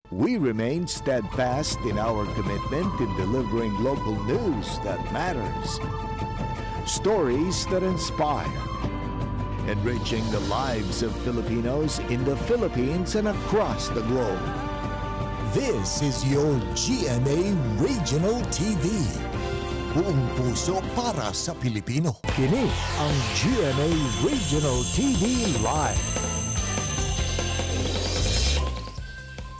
We remain steadfast in our commitment in delivering local news that matters. Stories that inspire. Enriching the lives of Filipinos in the Philippines and across the globe. This is your GMA Regional TV. Buong puso para sa Pilipino. Kini ang GMA Regional TV Live.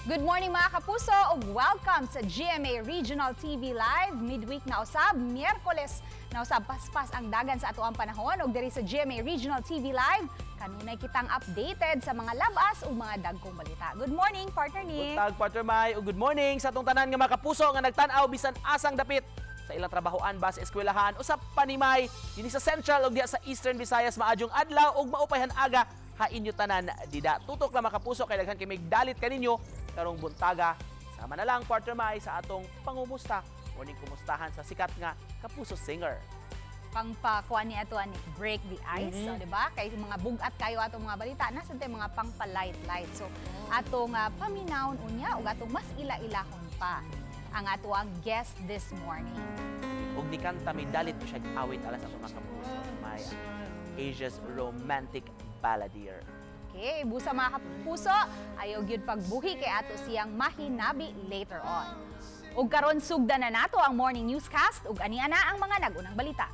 Good morning mga kapuso ug welcome sa GMA Regional TV Live. Midweek na usab, Miyerkules na usab paspas ang dagan sa atoang panahon ug diri sa GMA Regional TV Live kanunay kitang updated sa mga labas ug mga dagkong balita. Good morning, partner Nick. Good partner Mai, ug good morning sa atong tanan nga mga kapuso nga nagtan-aw bisan asang dapit sa ilang trabahoan ba sa eskwelahan o sa panimay dinhi sa Central ug diha sa Eastern Visayas maadjong adlaw ug maupayhan aga hainyo tanan dida. Tutok lang mga kapuso kay daghan kay mig dalit kaninyo karong buntaga. Sama na lang partner Mai sa atong pangumusta. Morning kumustahan sa sikat nga kapuso singer. Pangpakuan ni ato ani break the ice, so, di ba? Kay mga bugat kayo atong mga balita nasa tay mga pangpa-light. So atong paminawon unya ug atong mas ila-ilahon pa ang ato ang guest this morning. Ug ni kanta may dalit mo siya awit alas sa mga kapuso. May Asia's romantic balladeer. Okay, busa mga kapuso, ayaw gyud pagbuhi kay ato siyang mahinabi later on. Ug karon sugdan na nato ang morning newscast ug ania na ang mga nagunang balita.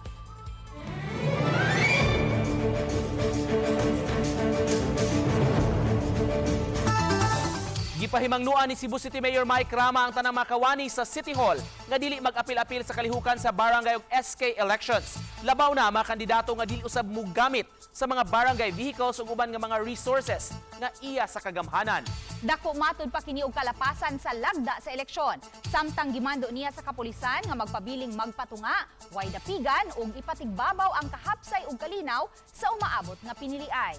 Gipahimangnuan ni Cebu City Mayor Mike Rama ang tanang makawani sa City Hall nga dili mag-apil-apil sa kalihukan sa barangay ug SK elections. Labaw na mga kandidato nga dili usab mogamit sa mga barangay vehicles ug uban nga mga resources nga iya sa kagamhanan. Dako matud pa kini og kalapasan sa lagda sa eleksyon. Samtang gimando niya sa kapulisan nga magpabiling magpatunga, way dapigan ug ipatigbabaw ang kahapsay ug kalinaw sa umaabot nga piniliay.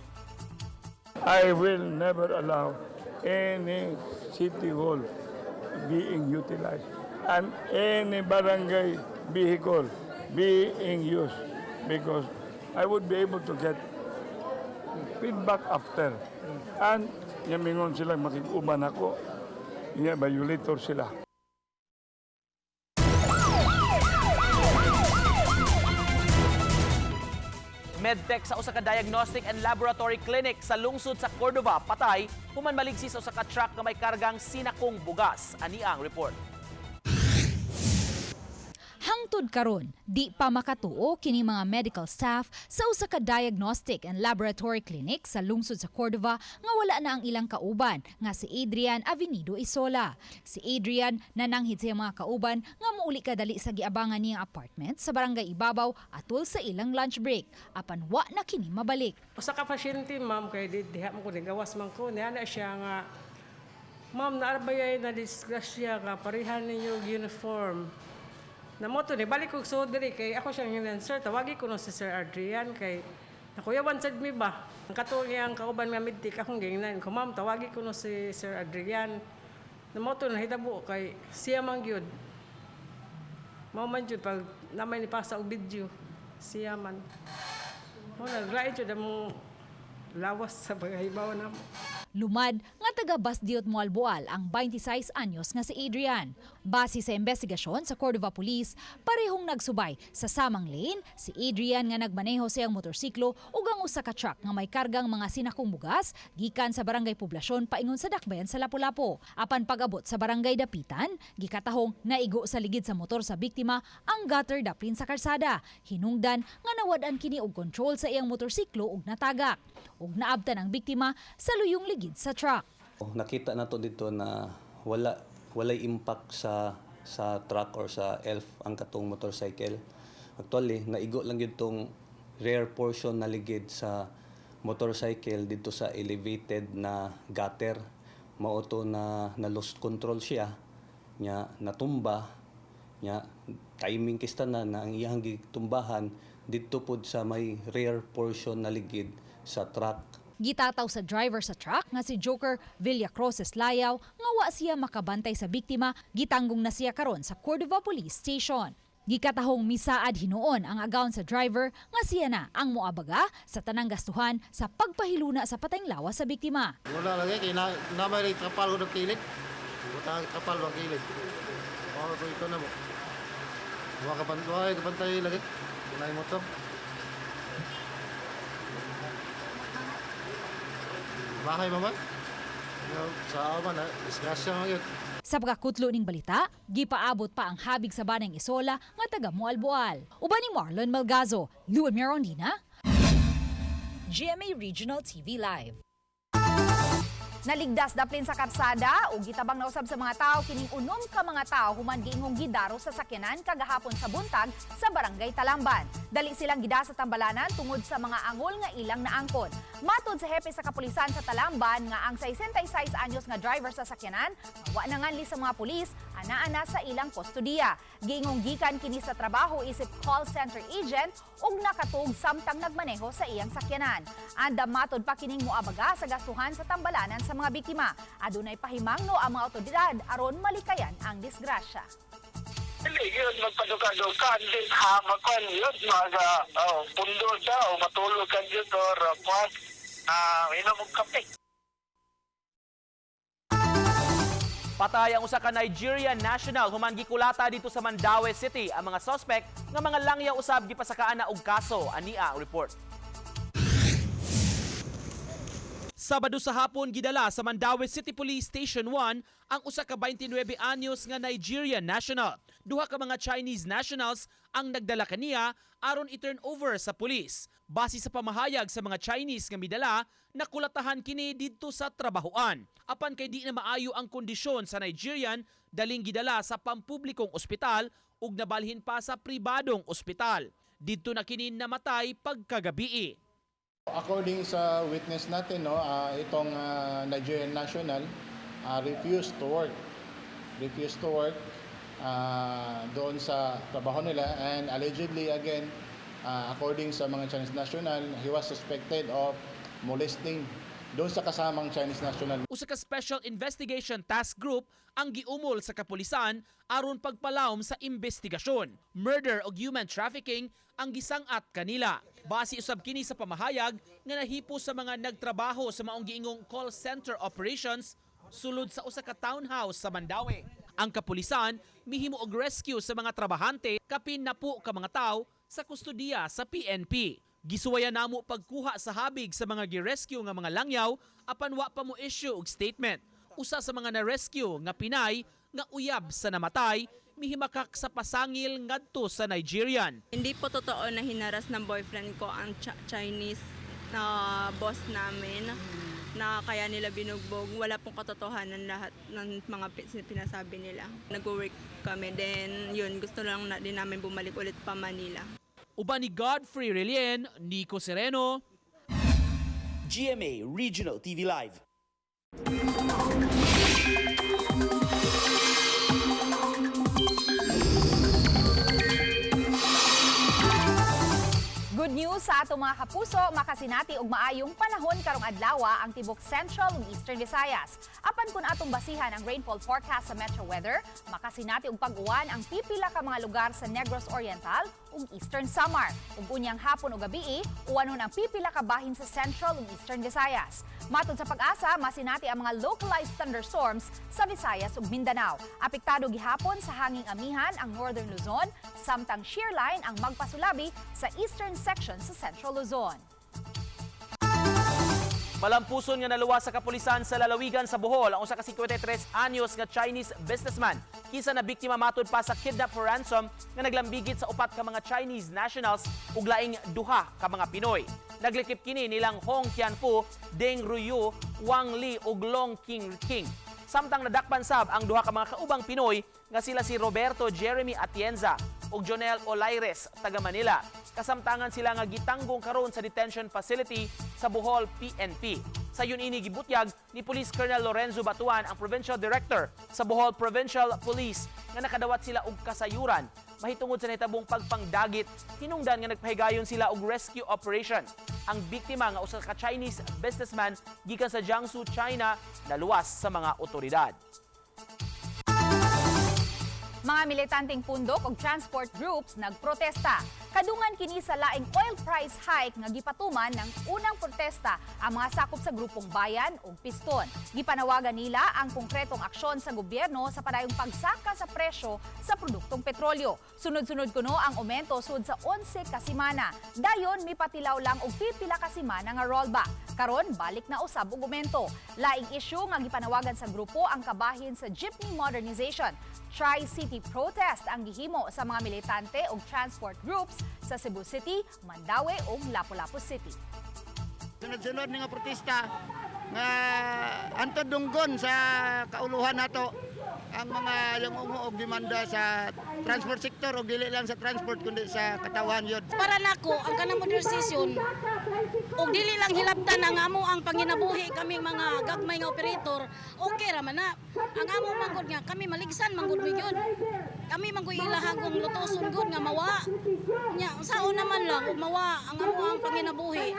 I will never allow any city hall being utilized and any barangay vehicle being used because I would be able to get feedback after. And yamingon sila makikuman ako, violator sila. Medtech sa usa ka diagnostic and laboratory clinic sa lungsod sa Cordova patay human maligsi sa usa ka truck nga may kargang sinakong bugas. Ani ang report. Hangtod karon, di pa makatuo kini mga medical staff sa usa ka diagnostic and laboratory clinic sa lungsod sa Cordova nga wala na ang ilang kauban nga si Adrian Avenido Isola. Si Adrian nananghid sa mga kauban nga muuli kadali sa giabangan niyang apartment sa barangay Ibabaw atol sa ilang lunch break apan wa na kini mabalik. Usa ka pasyente ma'am kay diha mo ko ni gawas man ko niya na siya nga ma'am naarbayay na disgrasya nga parihan ninyo uniform. Namoto ni balik ko so diri kay ako siyang hinan sir tawagi ko no si Sir Adrian kay nakuyawan sad mi ba ang katong iyang kauban nga midtik akong gingnan ko ma'am tawagi ko no si Sir Adrian namoto na hitabo kay siya man gyud mao man jud pag namay ni pasa og video siya man mo naglain jud mo lawas sa paghibaw namo. Lumad nga taga Basdiot Moalboal ang 26 anyos nga si Adrian. Base sa investigasyon sa Cordova Police, parehong nagsubay sa samang lane si Adrian nga nagmaneho siyang motorsiklo ug ang usa ka truck nga may kargang mga sinakong bugas gikan sa barangay Poblasyon paingon sa Dakbayan sa Lapu-Lapu. Apan pag-abot sa barangay Dapitan, gikatahong naigo sa ligid sa motor sa biktima ang gutter daprin sa karsada. Hinungdan nga nawad-an kini og control sa iyang motorsiklo ug natagak. Ug naabtan ang biktima sa luyong ligid sa truck. Nakita nato dito na walay impact sa truck or sa ELF ang katong motorcycle. Actually, naigo lang yun tong rear portion na ligid sa motorcycle dito sa elevated na gutter. Mauto na lost control siya, nya natumba, nya timing kista na ang iyang gitumbahan dito pod sa may rear portion na ligid sa truck. Gitataw sa driver sa truck nga si Joker Villacroses Layaw nga wa siya makabantay sa biktima, gitanggong na siya karon sa Cordova Police Station. Gikatahong misaad hinuon ang agawn sa driver nga siya na ang moabaga sa tanang gastuhan sa pagpahiluna sa patayng lawas sa biktima. Wala lagi kay na may kapal ko kilit. Butang kapal bang kilid. Mga ko ito na mo. Mga kapantay lagi. Kunay mo to. Bahay mama. Sa aman, disgrasya mo yun. Sa pagkakutlo ning balita, gipaabot pa ang habig sa banang Isola nga taga Mualboal. Uban ni Marlon Malgazo, Lua Mirondina, GMA Regional TV Live. Naligdas daplin sa karsada ug gitabang nausab sa mga tao kining unom ka mga tao human giingong gidaro sa sakyanan kagahapon sa buntag sa Barangay Talamban. Dali silang gida sa tambalanan tungod sa mga angol nga ilang naangkon. Matod sa hepe sa kapulisan sa Talamban nga ang 66 anyos nga driver sa sakyanan wa nanganli sa mga pulis ana-ana sa ilang kustodiya. Giingong gikan kini sa trabaho isip call center agent ug nakatug samtang nagmaneho sa iyang sakyanan. Anda matod pa kining moabaga sa gastuhan sa tambalanan sa mga biktima. Adunay pahimangno ang mga otoridad aron malikayan ang disgrasya. Hindi yun, magpaduka-duka, hindi hamakon yun, pundo siya o matulog ka yun or inom ng kape. Patay ang usa ka Nigerian national human gikulata dito sa Mandaue City. Ang mga suspect nga mga langyaw usab gipasakaan na og kaso. Ania ang report. Sabado sa hapon gidala sa Mandaue City Police Station 1 ang usa ka 29 anyos nga Nigerian national. Duha ka mga Chinese nationals ang nagdala kaniya aron i-turn over sa pulis. Base sa pamahayag sa mga Chinese nga midala, nakulatahan kini didto sa trabahoan. Apan kay di na maayo ang kondisyon sa Nigerian, daling gidala sa pampublikong ospital ug nabalhin pa sa pribadong ospital. Didto na kini namatay pagkagabi. According sa witness natin, itong Nigerian national refused to work doon sa trabaho nila, and allegedly again, according sa mga Chinese national, he was suspected of molesting doon sa kasamang Chinese national. Usa ka special investigation task group ang giumol sa kapulisan aron pagpalawom sa investigasyon. Murder o human trafficking ang gisangat kanila. Base usab kini sa pamahayag nga nahipo sa mga nagtrabaho sa maong giingong call center operations sulod sa usa ka townhouse sa Mandaue. Ang kapulisan mihimo og rescue sa mga trabahante kapin napo ka mga tawo sa kustodiya sa PNP. Gisuwayan namo pagkuha sa habig sa mga gi-rescue nga mga langyaw apan wa pa mo issue og statement. Usa sa mga na-rescue nga Pinay nga uyab sa namatay mihimakak sa pasangil ngadto sa Nigerian. Hindi po totoo na hinaras ng boyfriend ko ang Chinese na boss namin na kaya nila binugbog. Wala pong katotohanan lahat ng mga pinasabi nila. Nag-work kami, then yun, gusto lang din namin bumalik ulit pa Manila. Uban ni Godfrey Relien, Nico Sereno, GMA Regional TV Live. Good news sa atong mga kapuso, makasinati og maayong panahon karong adlaw ang tibok Central ug Eastern Visayas. Apan kun atong basihan ang rainfall forecast sa Metro Weather, makasinati og pag-uwan ang pipila ka mga lugar sa Negros Oriental ug Eastern Samar. Ug unyang hapon ug gabii, uwanon ang pipila ka bahin sa Central ug Eastern Visayas. Matod sa pag-asa, masinati ang mga localized thunderstorms sa Visayas ug Mindanao. Apektado gihapon sa hanging amihan ang Northern Luzon, samtang shear line ang magpasulabi sa Eastern section sa Central Luzon. Malampuson nga naluwas sa kapulisan sa lalawigan sa Bohol ang usa ka 53 anyos nga Chinese businessman. Kisa na biktima matod pa sa kidnap for ransom nga naglambigit sa upat ka mga Chinese nationals ug laing duha ka mga Pinoy. Naglikip kini nilang Hong Tianfu, Deng Ruyu, Wang Li ug Long King. Samtang nadakpan sab ang duha ka mga kaubang Pinoy nga sila si Roberto Jeremy Atienza ug Jonel Olaires taga Manila. Kasamtangan sila nga gitanggong karon sa detention facility sa Bohol PNP. Sa yun ini gibutyag ni Police Colonel Lorenzo Batuan, ang Provincial Director sa Bohol Provincial Police, nga nakadawat sila og kasayuran mahitungod sa nahitabong pagpangdagit. Hinungdan nga nagpahigayon sila og rescue operation. Ang biktima nga usa ka Chinese businessman gikan sa Jiangsu, China, naluwas sa mga otoridad. Mga militanteng pundok o transport groups nagprotesta. Kadungan kini sa laing oil price hike nga gipatuman ng unang protesta ang mga sakop sa grupong Bayan ug Piston. Gipanawagan nila ang konkretong aksyon sa gobyerno sa padayong pagsaka sa presyo sa produktong petrolyo. Sunod-sunod kuno ang aumento sud sa 11 ka semana. Dayon mipatilaw lang og pipila ka semana nga rollback. Karon balik na usab og aumento. Laing issue nga gipanawagan sa grupo ang kabahin sa jeepney modernization. Tri-City protest ang gihimo sa mga militante ug transport groups sa Cebu City, Mandaue ug Lapu-Lapu City. Sunod-sunod nga protesta nga antod dunggon sa kauluhan nato ang mga yung ungo og demanda sa transport sector og dili lang sa transport kundi sa katawan yun. Para nako ang kanang modernization og dili lang hilabtan ang amo ang panginabuhi kaming mga gagmay nga operator, okay ra man na. Ang amo manggod nga kami maligsan manggod mi gyud. Kami manggoy ilahang kung lutoson gud nga mawa. Nya sao naman lang og mawa ang amo ang panginabuhi.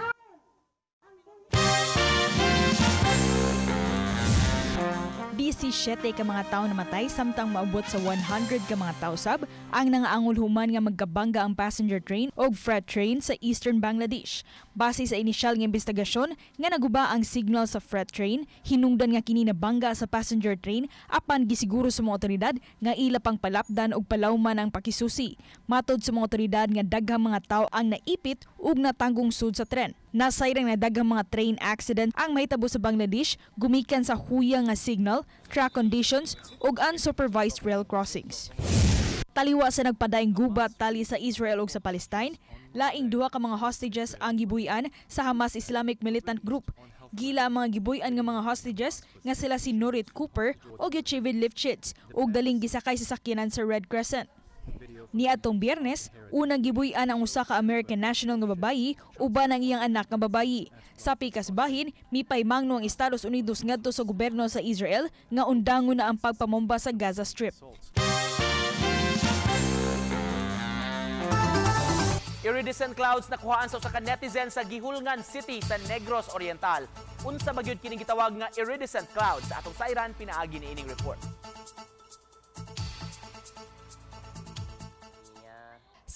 17 ka mga tao namatay samtang maabot sa 100 ka mga tao sab ang nangaangol human nga magkabangga ang passenger train o freight train sa Eastern Bangladesh. Base sa inisyal nga investigasyon nga naguba ang signal sa freight train, hinungdan nga kini nabangga sa passenger train apan gisiguro sa mga otoridad nga ila pang palapdan og palawman ang pakisusi. Matod sa mga otoridad nga daghang mga tao ang naipit ug natanggong sud sa tren. Nasayrang na daghang mga train accident ang mahitabo sa Bangladesh gumikan sa huyang nga signal, track conditions ug unsupervised rail crossings. Taliwa sa nagpadaing gubat tali sa Israel ug sa Palestine, laing duha ka mga hostages ang gibuy-an sa Hamas Islamic Militant Group. Gila ang mga gibuy-an nga mga hostages nga sila si Nurit Cooper ug Yocheved Lifshitz ug daling gisakay sa sakyanan sa Red Crescent. Niadtong Biyernes, unang gibuy-an ang usa ka American national nga babayi uban ang iyang anak nga babayi. Sa pikas bahin, mipaymangno ang Estados Unidos ngadto sa gobyerno sa Israel nga undangon na ang pagpamomba sa Gaza Strip. Iridescent clouds nakuhaan sa usa ka netizen sa Gihulngan City sa Negros Oriental. Unsa ba gyud kining gitawag nga iridescent clouds? Sa atong sayran pinaagi ni ining report.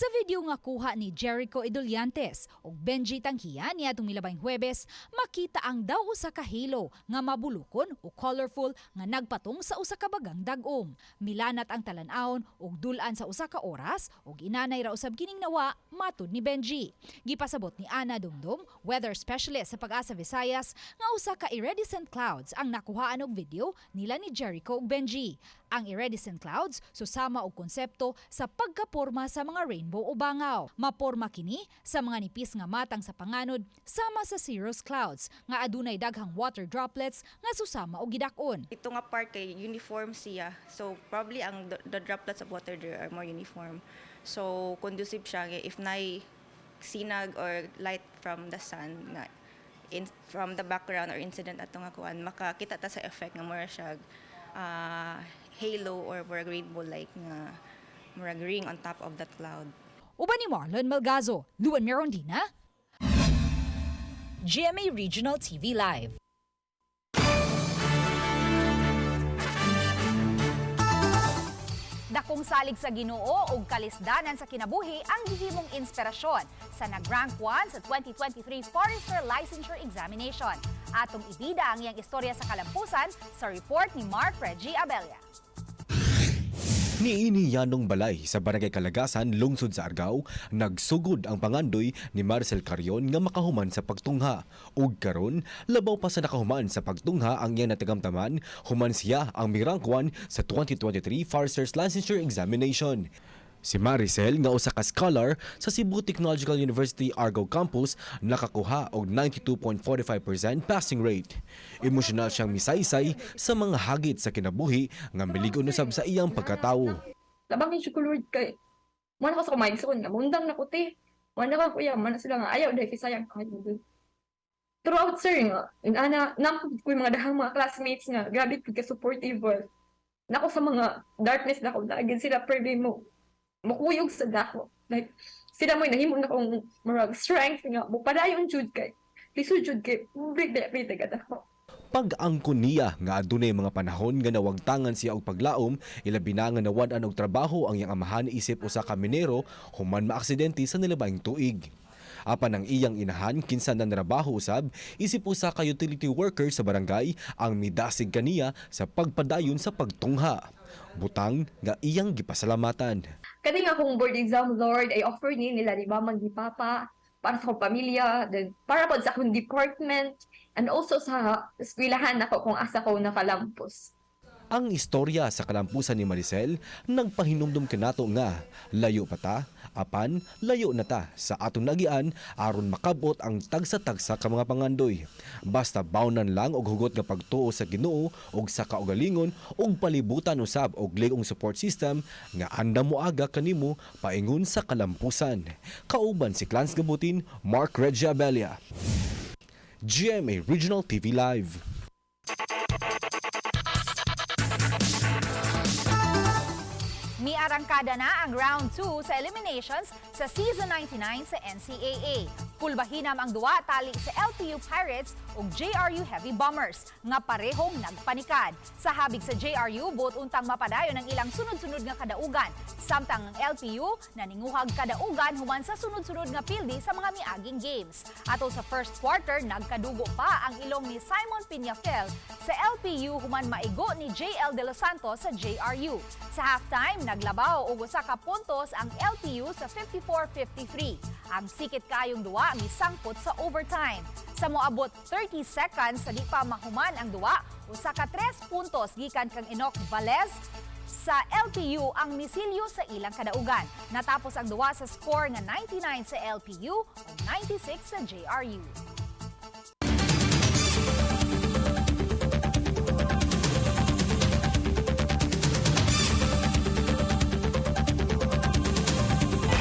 Sa video nga kuha ni Jericho Idoliantes ug Benji Tanghiya niadtong milabay Huwebes, makita ang daw usa ka halo nga mabulukon o colorful nga nagpatong sa usa ka bagang dag-om. Milanat ang talan-awon ug dulan sa usa ka oras ug inanay ra usab kining nawa matud ni Benji. Gipasabot ni Ana Dumdum, weather specialist sa Pag-asa Visayas, nga usa ka iridescent clouds ang nakuhaan og video nila ni Jericho ug Benji. Ang iridescent clouds susama og konsepto sa pagkaporma sa mga rainbow o bangaw. Maporma kini sa mga nipis nga matang sa panganod sama sa cirrus clouds nga adunay daghang water droplets nga susama og gidak-on. Ito nga part kay uniform siya. So probably ang the droplets of water there are more uniform. So conducive siya if nay sinag or light from the sun nga from the background or incident ato nga kuan makakita ta sa effect nga more siya halo or murag rainbow like nga murag ring on top of that cloud. Uban ni Marlon Malgazo, Luan Merondina, GMA Regional TV Live. Dakong salig sa Ginoo ug kalisdanan sa kinabuhi ang gihimong inspirasyon sa nag-rank 1 sa 2023 Forester Licensure Examination. Atong ibida ang iyang istorya sa kalampusan sa report ni Mark Reggie Abella. Niini Yanong Balay sa Barangay Kalagasan, lungsod sa Argao, nagsugod ang pangandoy ni Marcel Carion nga makahuman sa pagtungha. Ug karon, labaw pa sa nakahuman sa pagtungha ang iyang natagamtaman, human siya ang mirang 1 sa 2023 Forester's Licensure Examination. Si Maricel nga usa ka scholar sa Cebu Technological University Argao Campus nakakuha og 92.45% passing rate. Emosyonal siyang misaysay sa mga hagit sa kinabuhi nga miligon usab sa iyang pagkatawo. Labang ni Lord kay man ako sa mindset nga mundang na kuti. Man ka kuya man sila nga ayaw dai sayang kahit mo. Throughout sir nga ana nampo ko mga dahang mga classmates nga grabe ka supportive. Nako sa mga darkness na ko lagi sila pwede mo makuyog sa dako. Like, sila mo'y nahimo na kong marag strength nga, mupadayon jud kay. Lisod jud kay, break that rate agad ako. Pag-angkon niya nga adunay mga panahon nga nawagtangan siya og paglaom, ilabi na nga nawad-an og trabaho ang iyang amahan isip usa ka minero human maaksidente sa nilabahing tuig. Apan ang iyang inahan kinsa na narabaho usab isip usa ka utility worker sa barangay ang midasig kaniya sa pagpadayon sa pagtungha. Butang nga iyang gipasalamatan. Kani nga akong board exam, Lord, ay offer ni nila di ba maggipapa para sa akong pamilya, then para po sa akong department, and also sa eskwelahan ako kung asa ko nakalampos. Ang istorya sa kalampusan ni Maricel nagpahinumdum kanato nga layo pa ta, apan layo na ta sa atong nagian aron makabot ang tagsa-tagsa ka mga pangandoy. Basta bawnan lang og hugot nga pagtuo sa Ginoo og sa kaugalingon og palibutan usab og ligong support system nga andam moaga kanimo paingon sa kalampusan. Kauban si Clans Gabutin, Mark Regia Abella. GMA Regional TV Live. Miarangkada na ang round 2 sa eliminations sa season 99 sa NCAA. Pulbahinam ang duwa tali sa LPU Pirates ug JRU Heavy Bombers nga parehong nagpanikad. Sa habig sa JRU, buot untang mapadayon ang ilang sunod-sunod nga kadaugan. Samtang ang LPU naninguhag kadaugan human sa sunod-sunod nga pildi sa mga miaging games. Ato sa first quarter, nagkadugo pa ang ilong ni Simon Piñafel sa LPU human maigo ni JL De Los Santos sa JRU. Sa halftime, naglabaw og usa ka puntos ang LPU sa 54-53. Ang sikit kayong duwa misangpot sa overtime. Sa moabot 30 seconds sa di pa mahuman ang duwa, usa ka 3 puntos gikan kang Enoch Valez sa LPU ang misilyo sa ilang kadaugan. Natapos ang duwa sa score nga 99 sa LPU ug 96 sa JRU.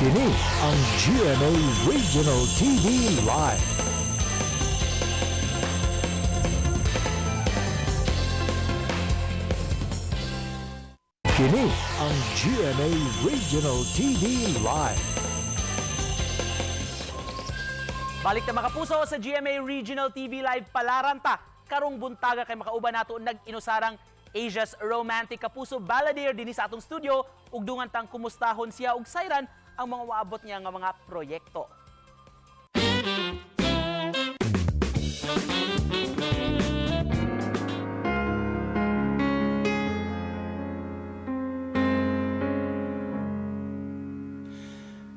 Kini ang GMA Regional TV Live. Kini ang GMA Regional TV Live. Balik na mga kapuso sa GMA Regional TV Live palaranta. Karong buntaga kay makauban nato nag-inusarang Asia's Romantic Kapuso Balladeer dinhi sa atong studio ug dungan tang kumustahon siya ug sayran ang mga maabot niya nga mga proyekto.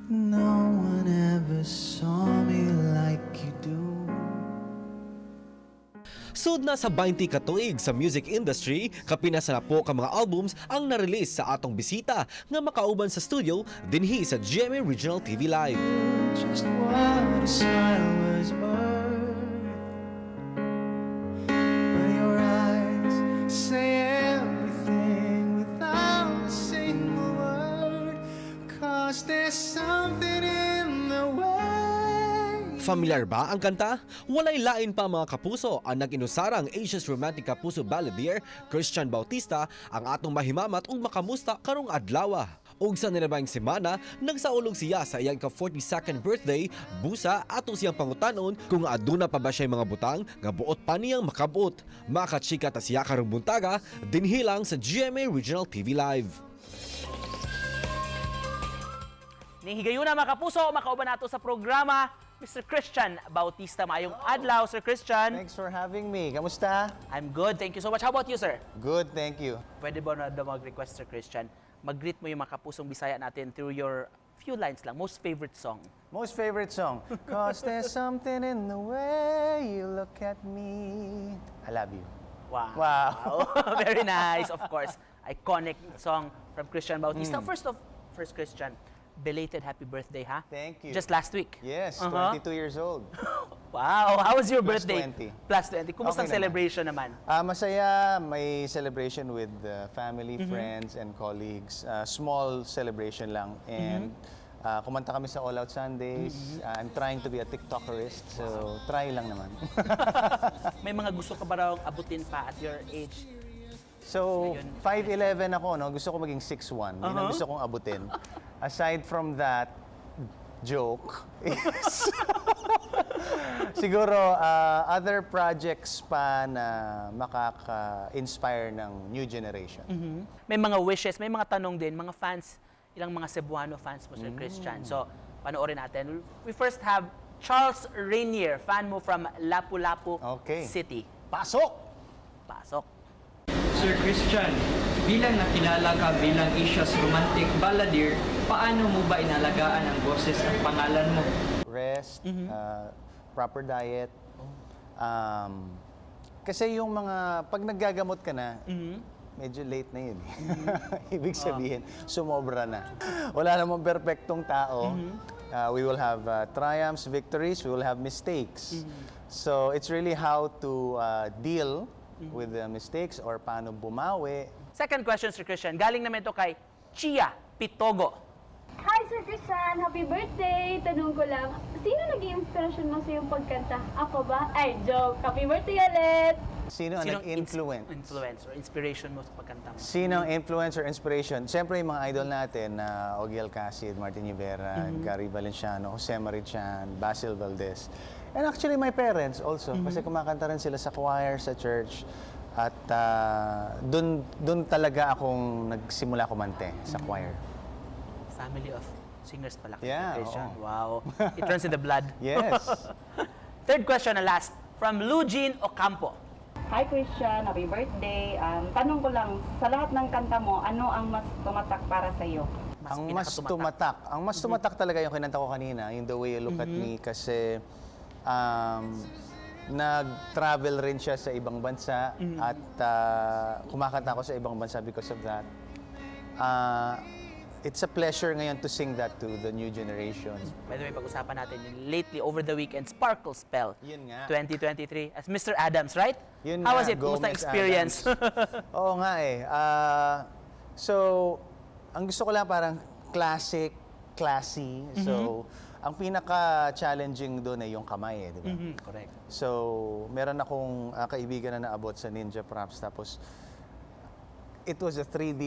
No one ever saw me like you do. Sud na sa 20 ka tuig sa music industry, kapinasa na po ka mga albums ang na-release sa atong bisita nga makauban sa studio dinhi sa GMA Regional TV Live. Just what a smile was worth. But your eyes say everything without a single word. 'Cause there's something in the way. Familiar ba ang kanta? Walay lain pa mga kapuso ang nag-inusarang Asia's Romantic Kapuso Balladeer, Christian Bautista, ang atong mahimamat ug makamusta karong adlaw. Ug sa nilabahing semana, nagsaulog siya sa iyang ka-42nd birthday, busa ato siyang pangutanon kung aduna pa ba siya mga butang nga buot pa niyang makabot. Makachika ta siya karong buntaga, dinhi lang sa GMA Regional TV Live. Ning higayon na mga kapuso, makauban nato sa programa Mr. Christian Bautista. Maayong adlaw, Sir Christian. Thanks for having me. Kamusta? I'm good. Thank you so much. How about you, sir? Good, thank you. Pwede ba na mag-request, Sir Christian? Mag-greet mo yung mga kapusong Bisaya natin through your few lines lang. Most favorite song. Most favorite song? 'Cause there's something in the way you look at me. I love you. Wow. Wow. Very nice, of course. Iconic song from Christian Bautista. First, Christian, belated happy birthday, ha? Thank you. Just last week. Yes, 22 years old. Wow. How was your Plus birthday? 20. Plus 20. Kumusta ang Okay celebration naman? Masaya. May celebration with family, friends, and colleagues. Small celebration lang. And kumanta kami sa All Out Sundays. I'm trying to be a TikTokerist, so try lang naman. May mga gusto ka ba raw abutin pa at your age? So, 5'11 ako, no? Gusto ko maging 6'1. Yun ang gusto kong abutin. Aside from that, joke is Siguro, other projects pa na makaka-inspire ng new generation. May mga wishes, may mga tanong din, mga fans, ilang mga Cebuano fans mo, Sir Christian. So, panoorin natin. We first have Charles Rainier, fan mo from Lapu-Lapu City. Pasok! Pasok. Sir Christian, bilang nakilala ka bilang Asia's romantic balladeer, paano mo ba inalagaan ang boses at pangalan mo? Rest, proper diet. Kasi yung mga, pag naggagamot ka na, medyo late na yun. Ibig sabihin, sumobra na. Wala namang perfectong tao. We will have triumphs, victories, we will have mistakes. So it's really how to deal with the mistakes or paano bumawi. Second question, Sir Christian. Galing naman ito kay Chia Pitogo. Hi, Sir Christian! Happy birthday! Tanong ko lang, sino naging inspirasyon mo sa iyong pagkanta? Ako ba? Ay, joke! Happy birthday ulit! Sino ang nag-influence? Influence or inspiration mo sa pagkanta mo? Sino ang influence or inspiration? Siyempre, yung mga idol natin na Ogiel Casid, Martin Rivera, Gary Valenciano, Jose Marichan, Basil Valdez. And actually, my parents also. Kasi kumakanta rin sila sa choir, sa church. At dun talaga akong nagsimula kumante sa choir. Family of singers pala. Yeah, Christian. oo. Wow. It runs in the blood. Yes. Third question na last, from Lugin Ocampo. Hi Christian, happy birthday. Tanong ko lang, sa lahat ng kanta mo, ano ang mas tumatak para sa iyo? Ang mas tumatak talaga yung kinanta ko kanina, yung The Way You Look at Me, kasi nag-travel rin siya sa ibang bansa at kumakanta ako sa ibang bansa because of that. It's a pleasure ngayon to sing that to the new generation. By the way, pag-usapan natin yung lately over the weekend Sparkle Spell. Yun nga. 2023 as Mr. Adams, right? Yun How nga, was it? Kumusta Miss experience? Oo nga eh. So, ang gusto ko lang parang classic, classy. So, ang pinaka-challenging doon ay yung kamay eh, di ba? Correct. So, meron akong kaibigan na naabot sa Ninja Props, tapos it was a 3D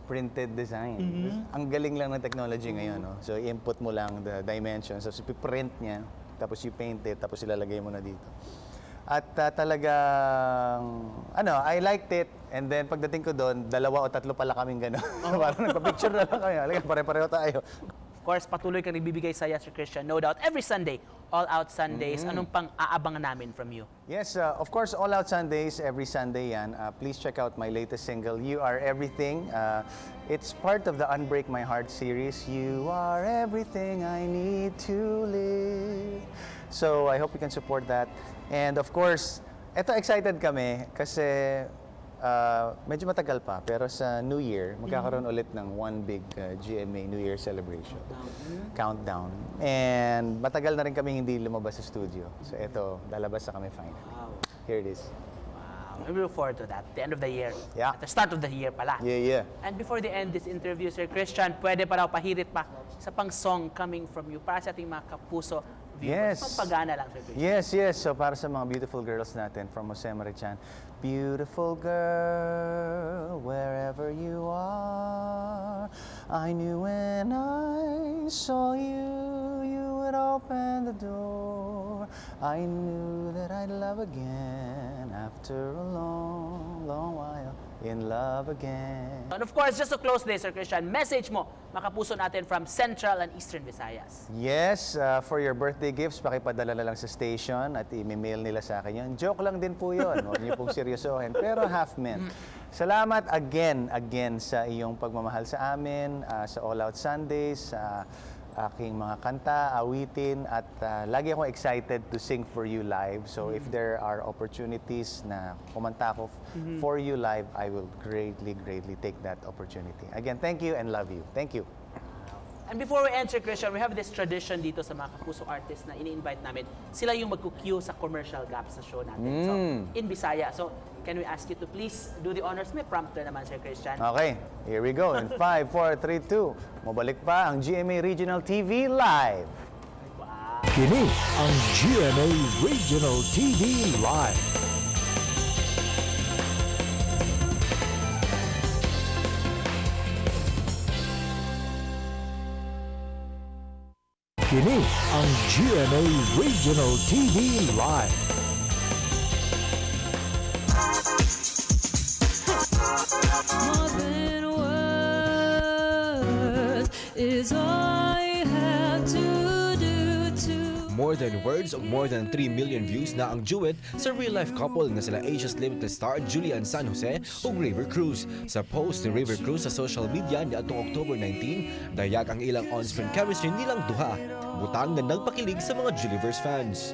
printed design. Ang galing lang ng technology ngayon, no? So, i-input mo lang the dimensions, tapos ipiprint niya, tapos you paint it, tapos ilalagay mo na dito. At talagang, I liked it. And then, pagdating ko doon, 2 o 3 pala kaming gano'n. Parang nagpa-picture na lang kami. Halika, pare-pareho tayo. Of course, patuloy kang nagbibigay saya, Sir Christian. No doubt, every Sunday, All Out Sundays. Anong pang aabangan namin from you? Yes, of course, All Out Sundays, every Sunday yan. Please check out my latest single, You Are Everything. It's part of the Unbreak My Heart series. You are everything I need to live. So, I hope you can support that. And of course, eto excited kami kasi medyo matagal pa, pero sa New Year, magkakaroon ulit ng one big GMA New Year celebration. Countdown. And matagal na rin kami hindi lumabas sa studio. So eto, lalabas na kami finally. Wow. Here it is. Wow. We look forward to that. The end of the year. Yeah. At the start of the year pala. Yeah. And before the end this interview, Sir Christian, pwede pa raw pahirit pa sa pang song coming from you para sa ating mga kapuso viewers. Yes. Pampagana lang, Sir Christian. Yes. So para sa mga beautiful girls natin from Jose Marichan. Beautiful girl, wherever you are, I knew when I saw you, you would open the door. I knew that I'd love again after a long, long while. In love again. And of course, just to close this, Sir Christian, message mo, makapuso natin from Central and Eastern Visayas. Yes, for your birthday gifts, pakipadala na lang sa station at i-mail nila sa akin yun. Joke lang din po yun. Huwag niyo pong seryosohin, pero half meant. Salamat again sa iyong pagmamahal sa amin, sa All Out Sundays, sa aking mga kanta, awitin, at lagi akong excited to sing for you live. So if there are opportunities na kumanta ako for you live, I will greatly take that opportunity. Again, thank you and love you. Thank you. And before we answer, Christian, we have this tradition dito sa mga kapuso artists na ini-invite namin. Sila yung mag-cue sa commercial gaps sa show natin. So, in Bisaya. So, can we ask you to please do the honors? May prompter naman, Sir Christian. Okay, here we go. In 5, 4, 3, 2. Mabalik pa ang GMA Regional TV Live. Kini ang GMA Regional TV Live. Kini ang GMA Regional TV Live. More than words ug more than 3 million views na ang duet sa real-life couple nga sila Asia's Limited star Julian San Jose ug River Cruz. Sa post ni River Cruz sa social media niadtong October 19, dayag ang ilang on-screen chemistry nilang duha. Butang nga nagpakilig sa mga Juliverse fans.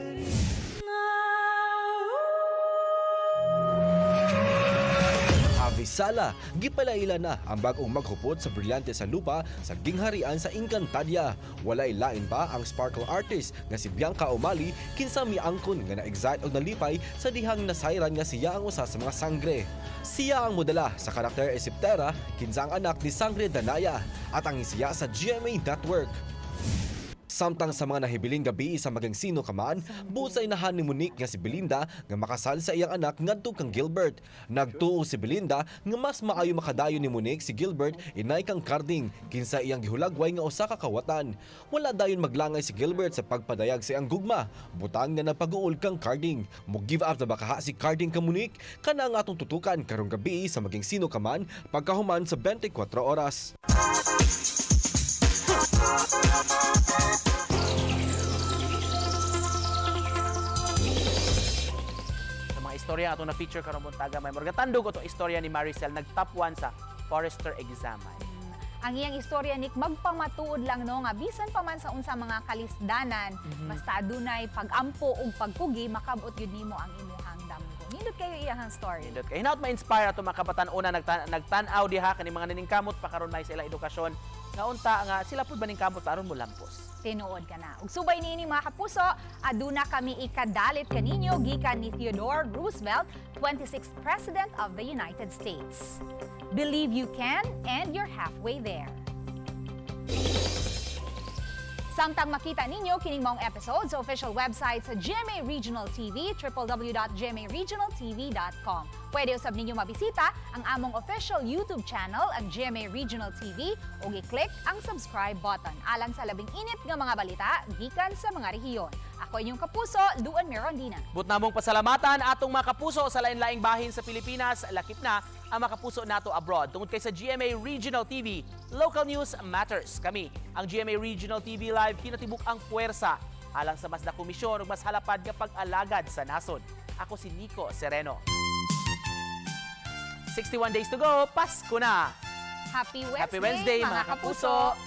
Avisala, gipalaila na ang bagong maghupot sa Brilyante sa Lupa sa gingharian sa Encantadia. Walay lain pa ang sparkle artist nga si Bianca Umali kinsa miangkon nga na-excite og nalipay sa dihang nasayran nga siya ang usa sa mga sangre. Siya ang modela sa karakter Esiptera, kinsa ang anak ni Sangre Danaya at ang isiya sa GMA Network. Samtang sa mga nahibiling gabi sa maging sino ka man, busay nahan ni Monique nga si Belinda nga makasal sa iyang anak ngadto kang Gilbert. Nagtuo si Belinda nga mas maayo makadayon ni Monique si Gilbert inay kang Carding kinsa iyang gihulagway nga usa ka kawatan. Wala dayon maglangay si Gilbert sa pagpadayag sa iyang gugma. Butang nga napag-uol kang Carding. Mo give up na bakaha si Carding ka Monique kana nga atong tutukan karong gabi sa maging sino ka man pagkahuman sa 24 oras. Istorya atong na-feature karong buntaga may morgatandog ko to istorya ni Maricel nag-top 1 sa Forester exam. Ang iyang istorya Nick magpamatuod lang no nga bisan pa man sa unsa mga kalisdanan basta adunay pag-ampo ug pagpugi makabot gyud nimo ang imuhang damgo. Nindot kayo iyang story. Nindot kay hinaut ma-inspire ato mga kabatan-una nagtan-aw diha kani mga niningkamot pa karon may sila edukasyon nga unta nga sila pud maningkamot aron mo lampos. Tinuod ka na. Ug subay niini mga kapuso, aduna kami ikadalit kaninyo gikan ni Theodore Roosevelt, 26th President of the United States. Believe you can and you're halfway there. Samtang makita ninyo kining maong episode sa official website sa GMA Regional TV, www.gmaregionaltv.com. Pwede usab ninyo mabisita ang among official YouTube channel, ang GMA Regional TV, o i-click ang subscribe button alang sa labing init nga mga balita gikan sa mga rehiyon. Ako inyong kapuso, Luan Mirondina. But namong pasalamatan atong mga kapuso sa lain-laing bahin sa Pilipinas, lakip na ang mga kapuso nato abroad. Tungod kay sa GMA Regional TV, Local News Matters. Kami, ang GMA Regional TV Live, kinatibuk ang puwersa alang sa mas na komisyon ug mas halapad nga pag-alagad sa nasod. Ako si Nico Sereno. 61 days to go, Pasko na! Happy Wednesday mga kapuso!